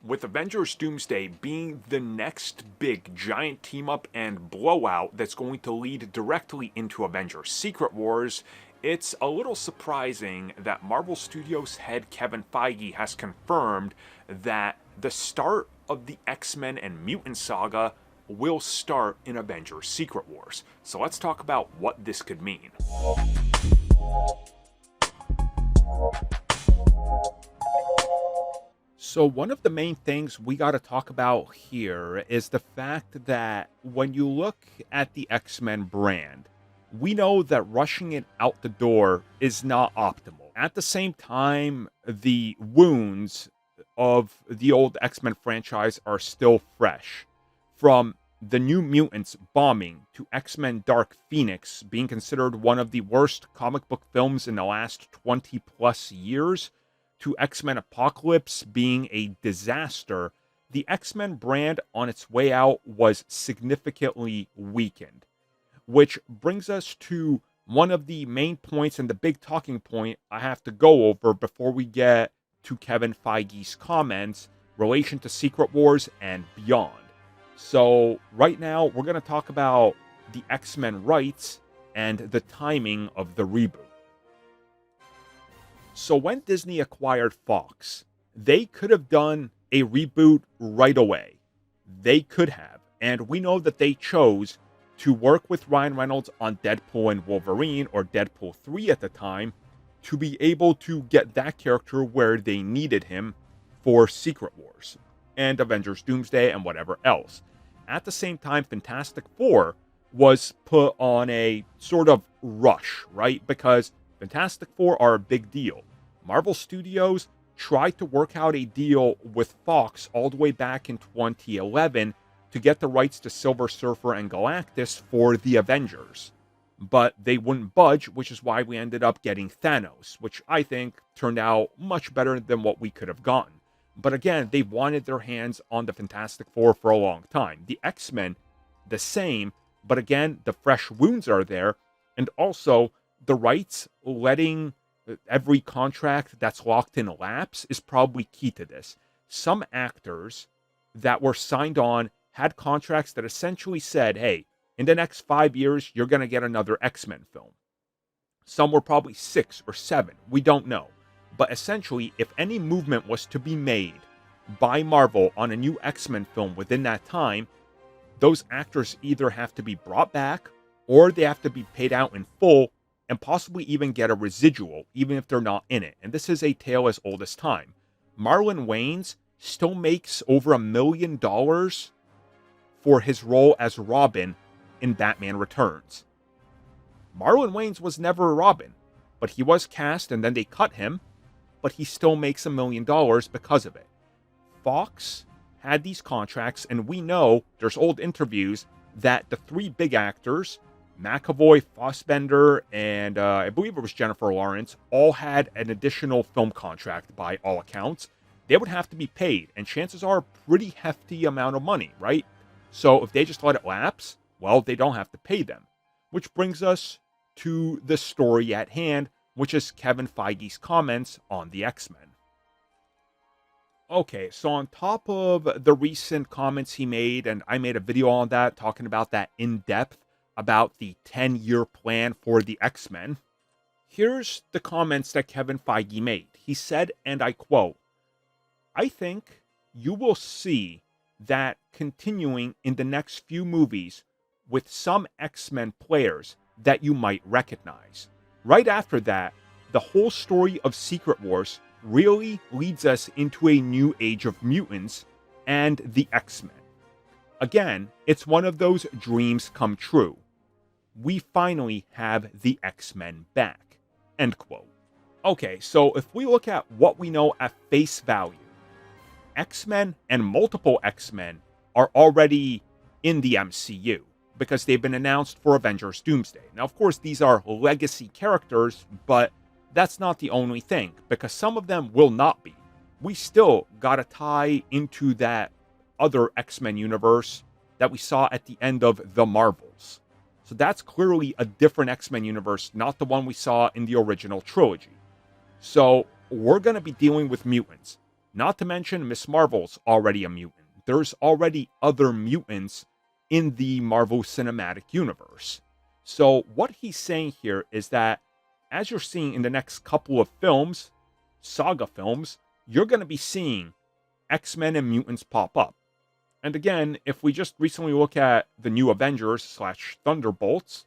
With Avengers Doomsday being the next big giant team up and blowout that's going to lead directly into Avengers Secret Wars, it's a little surprising that Marvel Studios head Kevin Feige has confirmed that the start of the X-Men and Mutant Saga will start in Avengers Secret Wars. So let's talk about what this could mean. So one of the main things we got to talk about here is the fact that when you look at the X-Men brand, we know that rushing it out the door is not optimal. At the same time, the wounds of the old X-Men franchise are still fresh. From the New Mutants bombing to X-Men Dark Phoenix being considered one of the worst comic book films in the last 20 plus years, to X-Men Apocalypse being a disaster, the X-Men brand on its way out was significantly weakened. Which brings us to one of the main points and the big talking point I have to go over before we get to Kevin Feige's comments relation to Secret Wars and beyond. So right now we're going to talk about the X-Men rights and the timing of the reboot. So when Disney acquired Fox, they could have done a reboot right away. They could have. And we know that they chose to work with Ryan Reynolds on Deadpool and Wolverine, or Deadpool 3 at the time, to be able to get that character where they needed him for Secret Wars and Avengers Doomsday and whatever else. At the same time, Fantastic Four was put on a sort of rush, right? Because Fantastic Four are a big deal. Marvel Studios tried to work out a deal with Fox all the way back in 2011 to get the rights to Silver Surfer and Galactus for the Avengers. But they wouldn't budge, which is why we ended up getting Thanos, which I think turned out much better than what we could have gotten. But again, they wanted their hands on the Fantastic Four for a long time. The X-Men, the same, but again, the fresh wounds are there, and also the rights letting every contract that's locked in lapse is probably key to this. Some actors that were signed on had contracts that essentially said, hey, in the next 5 years, you're going to get another X-Men film. Some were probably 6 or 7. We don't know. But essentially, if any movement was to be made by Marvel on a new X-Men film within that time, those actors either have to be brought back or they have to be paid out in full and possibly even get a residual, even if they're not in it. And this is a tale as old as time. Marlon Wayans still makes over $1 million for his role as Robin in Batman Returns. Marlon Wayans was never a Robin, but he was cast and then they cut him, but he still makes $1 million because of it. Fox had these contracts, and we know there's old interviews that the 3 big actors, McAvoy, Fassbender, and I believe it was Jennifer Lawrence, all had an additional film contract by all accounts. They would have to be paid, and chances are a pretty hefty amount of money, right? So if they just let it lapse, well, they don't have to pay them. Which brings us to the story at hand, which is Kevin Feige's comments on the X-Men. Okay, so on top of the recent comments he made, and I made a video on that, talking about that in depth, about the 10-year plan for the X-Men, here's the comments that Kevin Feige made. He said, and I quote, "I think you will see that continuing in the next few movies with some X-Men players that you might recognize. Right after that, the whole story of Secret Wars really leads us into a new age of mutants and the X-Men. Again, it's one of those dreams come true. We finally have the X-Men back." End quote. Okay, so if we look at what we know at face value, X-Men and multiple X-Men are already in the MCU because they've been announced for Avengers Doomsday. Now, of course, these are legacy characters, but that's not the only thing, because some of them will not be. We still gotta tie into that other X-Men universe that we saw at the end of The Marvels. So that's clearly a different X-Men universe, not the one we saw in the original trilogy. So we're going to be dealing with mutants. Not to mention, Miss Marvel's already a mutant. There's already other mutants in the Marvel Cinematic Universe. So, what he's saying here is that, as you're seeing in the next couple of films, saga films, you're going to be seeing X-Men and mutants pop up. And again, if we just recently look at the new Avengers / Thunderbolts,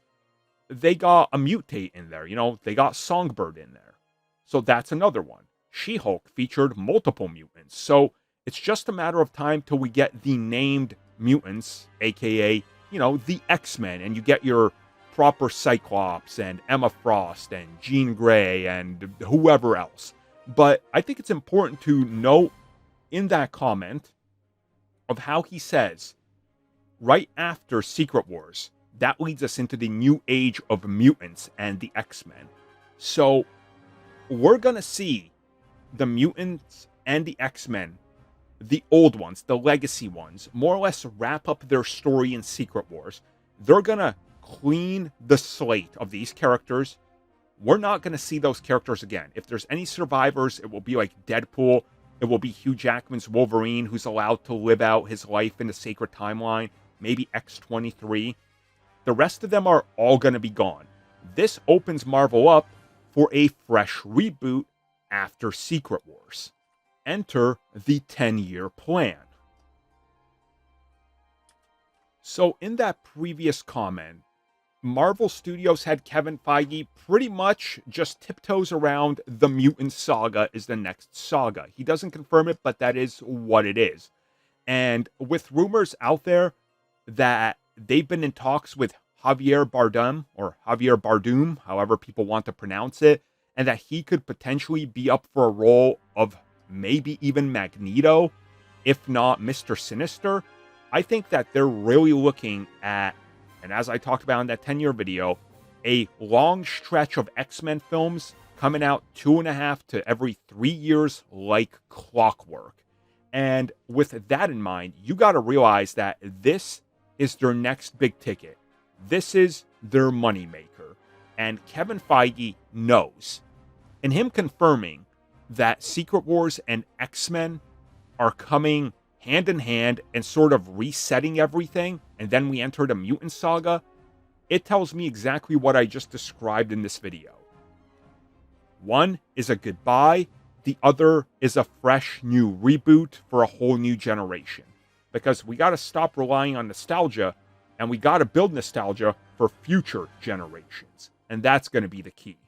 they got a mutate in there. They got Songbird in there. So that's another one. She-Hulk featured multiple mutants. So it's just a matter of time till we get the named mutants, aka, the X-Men, and you get your proper Cyclops and Emma Frost and Jean Grey and whoever else. But I think it's important to note in that comment of how he says, right after Secret Wars, that leads us into the new age of mutants and the X-Men. So we're going to see the mutants and the X-Men, the old ones, the legacy ones, more or less wrap up their story in Secret Wars. They're going to clean the slate of these characters. We're not going to see those characters again. If there's any survivors, it will be like Deadpool. It will be Hugh Jackman's Wolverine, who's allowed to live out his life in the sacred timeline. Maybe X-23. The rest of them are all going to be gone. This opens Marvel up for a fresh reboot after Secret Wars. Enter the 10-year plan. So in that previous comment, Marvel Studios had Kevin Feige pretty much just tiptoes around the Mutant Saga is the next saga. He doesn't confirm it, but that is what it is. And with rumors out there that they've been in talks with Javier Bardem, however people want to pronounce it, and that he could potentially be up for a role of maybe even Magneto, if not Mr. Sinister. I think that they're really looking at, and as I talked about in that 10-year video, a long stretch of X-Men films coming out 2.5 to every 3 years like clockwork. And with that in mind, you got to realize that this is their next big ticket. This is their moneymaker. And Kevin Feige knows. And him confirming that Secret Wars and X-Men are coming hand in hand and sort of resetting everything, and then we enter the Mutant Saga, it tells me exactly what I just described in this video. One is a goodbye, the other is a fresh new reboot for a whole new generation. Because we got to stop relying on nostalgia, and we got to build nostalgia for future generations. And that's going to be the key.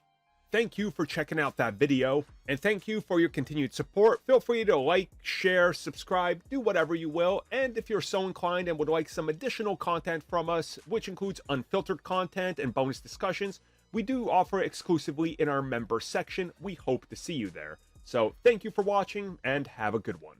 Thank you for checking out that video, and thank you for your continued support. Feel free to like, share, subscribe, do whatever you will, and if you're so inclined and would like some additional content from us, which includes unfiltered content and bonus discussions, we do offer exclusively in our member section. We hope to see you there. So thank you for watching, and have a good one.